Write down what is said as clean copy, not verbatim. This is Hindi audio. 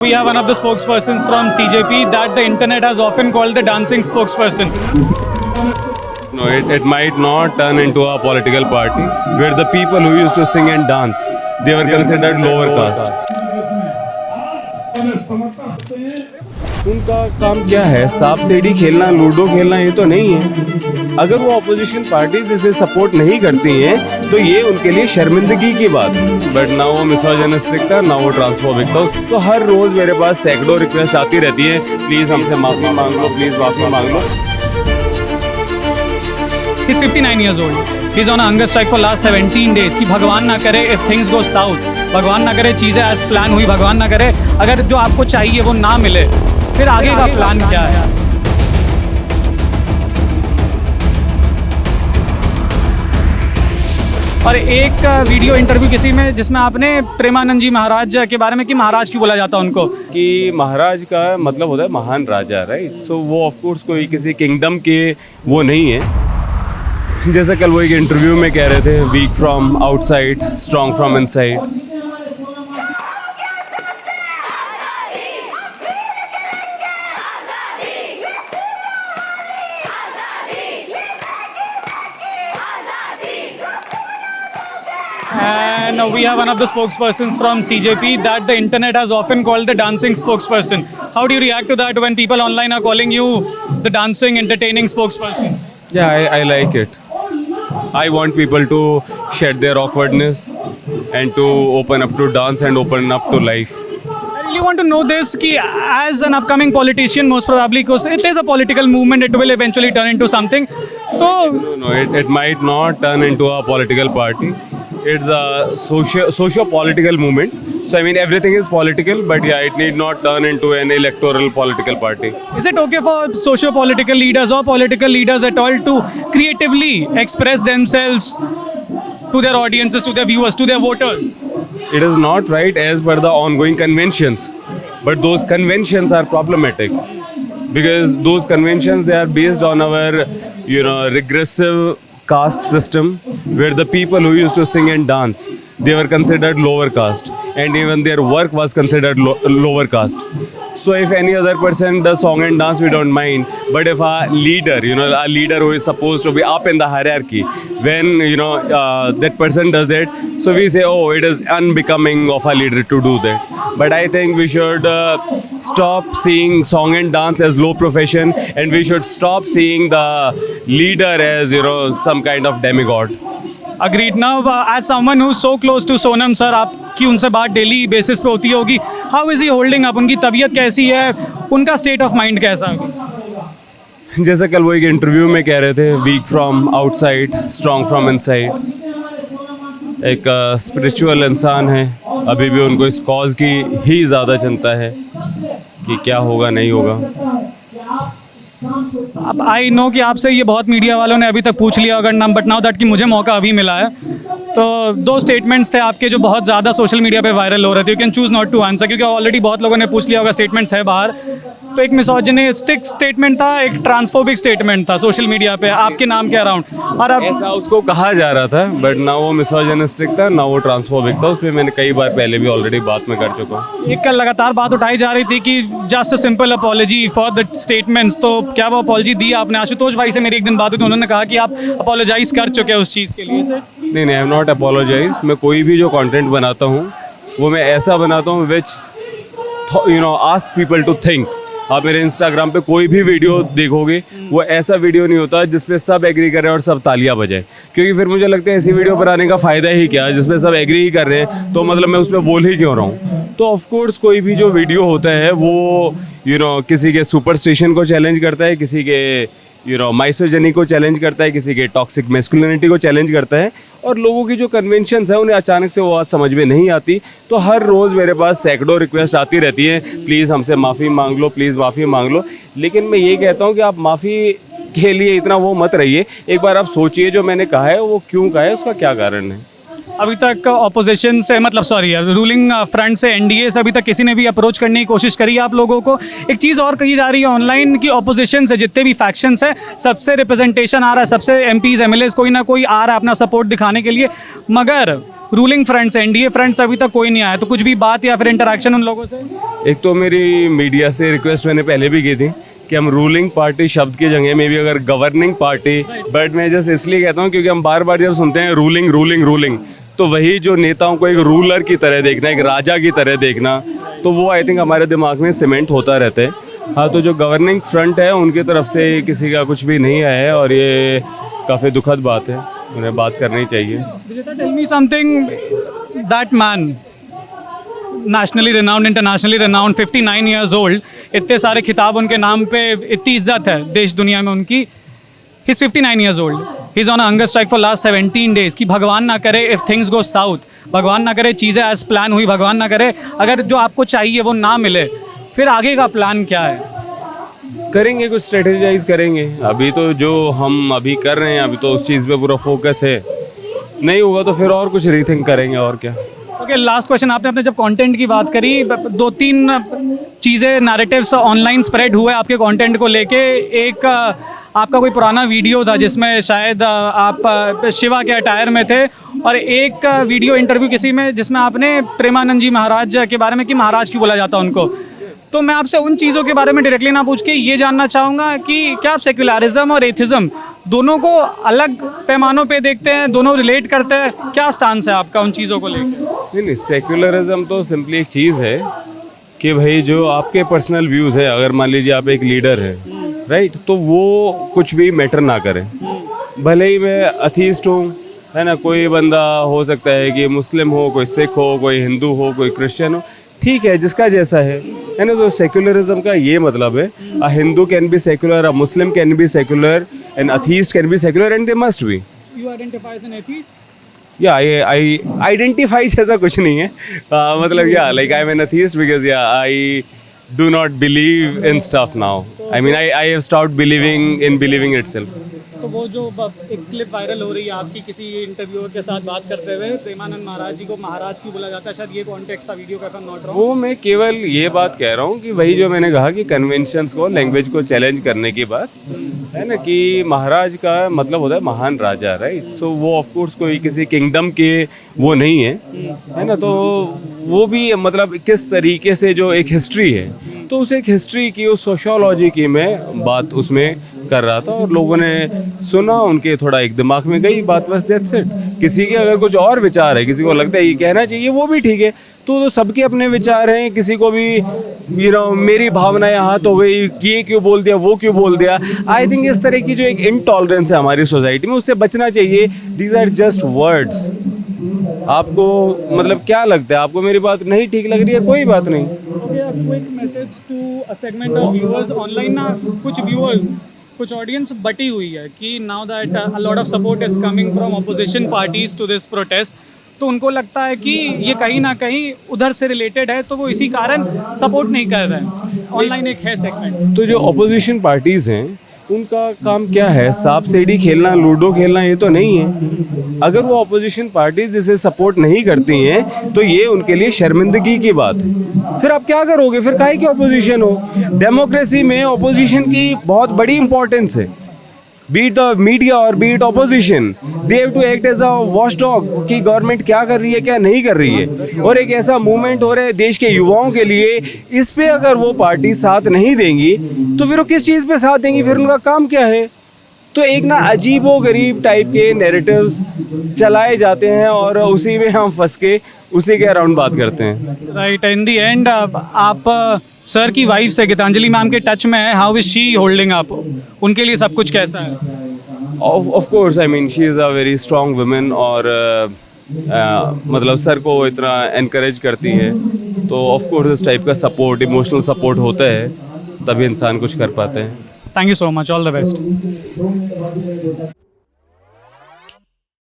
We have one of the spokespersons from CJP that the internet has often called the dancing spokesperson. No, it might not turn into a political party where the people who used to sing and dance, they were considered lower caste. उनका काम क्या है? सांप सीढ़ी खेलना, लूडो खेलना, ये तो नहीं है। अगर वो अपोजिशन पार्टीज इसे सपोर्ट नहीं करती हैं तो ये उनके लिए शर्मिंदगी की बात है। बट ना वो मिसोजिनिस्टिक था, ना वो ट्रांसफोबिक था। तो हर रोज़ मेरे पास सैकड़ों रिक्वेस्ट आती रहती है, प्लीज़ हमसे माफ़ी मांग लो, प्लीज़ माफ़ी मांग लो। He's 59 years old. He's on a hunger strike for last 17 days. कि भगवान ना करे if things go south, भगवान ना करे चीज़ें as plan हुई, भगवान ना करे अगर जो आपको चाहिए वो ना मिले, फिर आगे का प्लान क्या है? और एक वीडियो इंटरव्यू किसी में जिसमें आपने प्रेमानंद जी महाराज के बारे में कि महाराज क्यों बोला जाता है उनको, कि महाराज का मतलब होता है महान राजा, राइट। सो वो ऑफ कोर्स कोई किसी किंगडम के वो नहीं है। जैसा कल वो एक इंटरव्यू में कह रहे थे, weak from outside, strong from inside. And we have one of the spokespersons from CJP that the internet has often called the dancing spokesperson. How do you react to that when people online are calling you the dancing, entertaining spokesperson? Yeah, I like it. I want people to shed their awkwardness and to open up to dance and open up to life. I really want to know this कि as an upcoming politician, most probably because it is a political movement, it will eventually turn into something. तो No, it might not turn into a political party. It's a socio-political movement. So I mean everything is political, but yeah, it need not turn into an electoral political party. is it okay for socio-political leaders or political leaders at all to creatively express themselves to their audiences, to their viewers, to their voters? It is not right as per the ongoing conventions, but those conventions are problematic because those conventions, they are based on our regressive caste system where the people who used to sing and dance, they were considered lower caste and even their work was considered lower caste. So if any other person does song and dance, we don't mind. But if a leader, a leader who is supposed to be up in the hierarchy, when, that person does that, so we say, oh, it is unbecoming of a leader to do that. But I think we should stop seeing song and dance as low profession and we should stop seeing the leader as, some kind of demigod. Agreed. Now, as someone who's so close to Sonam sir, आपकी उनसे बात डेली बेसिस पे होती होगी. How is he holding up? उनकी तबीयत कैसी है? उनका स्टेट ऑफ माइंड कैसा है? जैसे कल वो एक इंटरव्यू में कह रहे थे, weak from outside, strong from inside. एक स्पिरिचुअल इंसान है, अभी भी उनको इस कॉज की ही ज़्यादा चिंता है कि क्या होगा नहीं होगा। अब आई नो कि आपसे ये बहुत मीडिया वालों ने अभी तक पूछ लिया अगर नाम, बट नाउ दैट कि मुझे मौका अभी मिला है, तो दो स्टेटमेंट्स थे आपके जो बहुत ज़्यादा सोशल मीडिया पे वायरल हो रहे थे। You can choose not to answer क्योंकि ऑलरेडी बहुत लोगों ने पूछ लिया होगा, स्टेटमेंट्स है बाहर। तो एक मिसोजिनिस्टिक स्टेटमेंट था, एक ट्रांसफोबिक स्टेटमेंट था सोशल मीडिया पे आपके नाम के अराउंड, और अब ऐसा उसको कहा जा रहा था, बट ना वो मिसोजिनिस्टिक था, ना वो ट्रांसफोबिक था। उसमें मैंने कई बार पहले भी ऑलरेडी बात में कर चुका हूँ। एक कल लगातार बात उठाई जा रही थी कि just a simple apology for the statements, तो क्या वो अपॉलॉजी दी आपने? आशुतोष भाई से मेरी एक दिन बात हुई तो उन्होंने कहा कि आप अपॉलोजाइज कर चुके हैं उस चीज़ के लिए। नहीं, आई एम नॉट अपोलोजाइज। मैं कोई भी जो कंटेंट बनाता हूँ वो मैं ऐसा बनाता हूँ विच आस्क पीपल टू थिंक। आप मेरे इंस्टाग्राम पे कोई भी वीडियो देखोगे, वो ऐसा वीडियो नहीं होता जिसपे सब एग्री कर रहे हैं और सब तालियां बजाएं, क्योंकि फिर मुझे लगता है ऐसी वीडियो बनाने का फ़ायदा ही क्या, जिसमें सब एग्री ही कर रहे हैं तो मतलब मैं उसमें बोल ही क्यों रहा हूँ। तो ऑफकोर्स कोई भी जो वीडियो होता है वो किसी के सुपरस्टिशन को चैलेंज करता है, किसी के माइसोजेनी को चैलेंज करता है, किसी के टॉक्सिक मैस्कुलिनिटी को चैलेंज करता है, और लोगों की जो कन्वेंशंस है उन्हें अचानक से वो बात समझ में नहीं आती। तो हर रोज़ मेरे पास सैकड़ों रिक्वेस्ट आती रहती है, प्लीज़ हमसे माफ़ी मांग लो, प्लीज़ माफ़ी मांग लो। लेकिन मैं ये कहता हूँ कि आप माफ़ी के लिए इतना वो मत रहिए, एक बार आप सोचिए जो मैंने कहा है वो क्यों कहा है, उसका क्या कारण है। अभी तक ऑपोजिशन से रूलिंग फ्रंट से एनडीए से अभी तक किसी ने भी अप्रोच करने की कोशिश करी है आप लोगों को? एक चीज़ और कही जा रही है ऑनलाइन कि ऑपोजिशन से जितने भी फैक्शंस है सबसे रिप्रेजेंटेशन आ रहा है, सबसे एमपीज़ एमएलएज कोई ना कोई आ रहा है अपना सपोर्ट दिखाने के लिए, मगर रूलिंग फ्रंट से, एनडीए फ्रंट से अभी तक कोई नहीं आया, तो कुछ भी बात या फिर इंटरेक्शन उन लोगों से? एक तो मेरी मीडिया से रिक्वेस्ट मैंने पहले भी की थी कि हम रूलिंग पार्टी शब्द की जगह में भी अगर गवर्निंग पार्टी, बट मैं जस्ट इसलिए कहता हूँ क्योंकि हम बार बार जब सुनते हैं रूलिंग रूलिंग रूलिंग, तो वही जो नेताओं को एक रूलर की तरह देखना, एक राजा की तरह देखना, तो वो आई थिंक हमारे दिमाग में सीमेंट होता रहता है। हाँ, तो जो गवर्निंग फ्रंट है उनकी तरफ से किसी का कुछ भी नहीं आया है और ये काफ़ी दुखद बात है, उन्हें बात करनी चाहिए। Vijeta, tell me something, that man nationally renowned, internationally renowned, 59 years old, इतने सारे खिताब उनके नाम पे, इतनी इज्जत है देश दुनिया में उनकी। He is 59 years old, he is on hunger strike for last 17 days. कि भगवान ना करे इफ़ थिंग्स गो साउथ, भगवान ना करे चीज़ें एज प्लान हुई, भगवान ना करे अगर जो आपको चाहिए वो ना मिले, फिर आगे का प्लान क्या है? करेंगे, कुछ स्ट्रेटेजाइज करेंगे। अभी तो जो हम अभी कर रहे हैं, अभी तो उस चीज़ पे पूरा फोकस है, नहीं होगा तो फिर और कुछ रीथिंक करेंगे और क्या। ओके, लास्ट क्वेश्चन, आपने अपने जब कंटेंट की बात करी, 2-3 चीज़ें, नैरेटिव्स ऑनलाइन स्प्रेड हुए आपके कंटेंट को लेके। एक आपका कोई पुराना वीडियो था जिसमें शायद आप शिवा के अटायर में थे, और एक वीडियो इंटरव्यू किसी में जिसमें आपने प्रेमानंद जी महाराज के बारे में कि महाराज क्यों बोला जाता उनको। तो मैं आपसे उन चीज़ों के बारे में डायरेक्टली ना पूछ के ये जानना चाहूँगा कि क्या आप सेक्युलरिज्म और एथिज्म दोनों को अलग पैमानों पे देखते हैं, दोनों रिलेट करते हैं? क्या स्टांस है आपका उन चीज़ों को लेकर? नहीं, सेक्युलरिज्म तो सिंपली एक चीज़ है कि भाई जो आपके पर्सनल व्यूज़ है, अगर मान लीजिए आप एक लीडर है, राइट, तो वो कुछ भी मैटर ना करें। भले ही मैं अथीस्ट हूँ, है ना, कोई बंदा हो सकता है कि मुस्लिम हो, कोई सिख हो, कोई हिंदू हो, कोई क्रिश्चियन हो, ठीक है, जिसका जैसा है ना। तो सेक्युलरिज्म का ये मतलब है, a Hindu can be secular, a Muslim can be secular, an atheist can be secular, and they must be. You identify as an atheist? Yeah I identify जैसा कुछ नहीं है, मतलब yeah like I am an atheist because yeah I do not believe in stuff now. I mean I have stopped believing in believing itself. तो वो जो एक क्लिप वायरल हो रही है आपकी किसी इंटरव्यूअर के साथ बात करते हुए, प्रेमानंद महाराज जी को महाराज क्यों बोला जाता है, शायद ये कॉन्टेक्स्ट था वीडियो का, if I'm not wrong। वो मैं केवल ये बात कह रहा हूँ कि वही जो मैंने कहा कि कन्वेंशंस को, लैंग्वेज को चैलेंज करने की बात है ना, कि महाराज का मतलब होता है महान राजा, राइट। सो वो ऑफ कोर्स कोई किसी किंगडम के वो नहीं है ना, तो वो भी मतलब किस तरीके से जो एक हिस्ट्री है, तो उस एक हिस्ट्री की, उस सोशियोलॉजी की मैं बात उसमें कर रहा था और लोगों ने सुना, उनके थोड़ा एक दिमाग में गई बात, बस दैट्स इट। किसी के अगर कुछ और विचार है, किसी को लगता है ये कहना चाहिए, वो भी ठीक है, तो सबके अपने विचार हैं। किसी को भी मेरी भावना यहाँ तो गई, ये क्यों बोल दिया, वो क्यों बोल दिया। आई थिंक इस तरह की जो एक इनटॉलरेंस है हमारी सोसाइटी में, उससे बचना चाहिए। These are just words. आपको मतलब क्या लगता है, आपको मेरी बात नहीं ठीक लग रही है, कोई बात नहीं। Quick message to a segment of viewers online ना, कुछ व्यूअर्स, कुछ ऑडियंस बटी हुई है कि now that a lot of support is coming from opposition parties to this protest, तो उनको लगता है कि ये कहीं ना कहीं उधर से रिलेटेड है, तो वो इसी कारण सपोर्ट नहीं कर रहे हैं। ऑनलाइन एक है सेगमेंट। तो जो अपोजिशन पार्टीज़ हैं उनका काम क्या है, सांप सीढ़ी खेलना, लूडो खेलना, ये तो नहीं है। अगर वो अपोजिशन पार्टीज इसे सपोर्ट नहीं करती हैं तो ये उनके लिए शर्मिंदगी की बात है। फिर आप क्या करोगे, फिर काहे की अपोजिशन हो। डेमोक्रेसी में अपोजिशन की बहुत बड़ी इंपॉर्टेंस है। बी इट द मीडिया और be it opposition, they have to act as a watchdog कि गवर्नमेंट क्या कर रही है, क्या नहीं कर रही है। और एक ऐसा मूवमेंट हो रहा है देश के युवाओं के लिए, इस पे अगर वो पार्टी साथ नहीं देंगी तो फिर वो किस चीज़ पे साथ देंगी, फिर उनका काम क्या है। तो एक ना अजीबो गरीब टाइप के नैरेटिव्स चलाए जाते हैं और उसी में हम फंस के उसी के अराउंड बात करते हैं। राइट, इन दी एंड आप सर की वाइफ से, गीतांजलि मैम के टच में है, how is she holding up, उनके लिए सब कुछ कैसा है? Of course, I mean she is a very strong women और मतलब सर को इतना एनकरेज करती है, तो ऑफ कोर्स इस टाइप का सपोर्ट, इमोशनल सपोर्ट होता है, तभी इंसान कुछ कर पाते हैं। Thank you so much, all the best.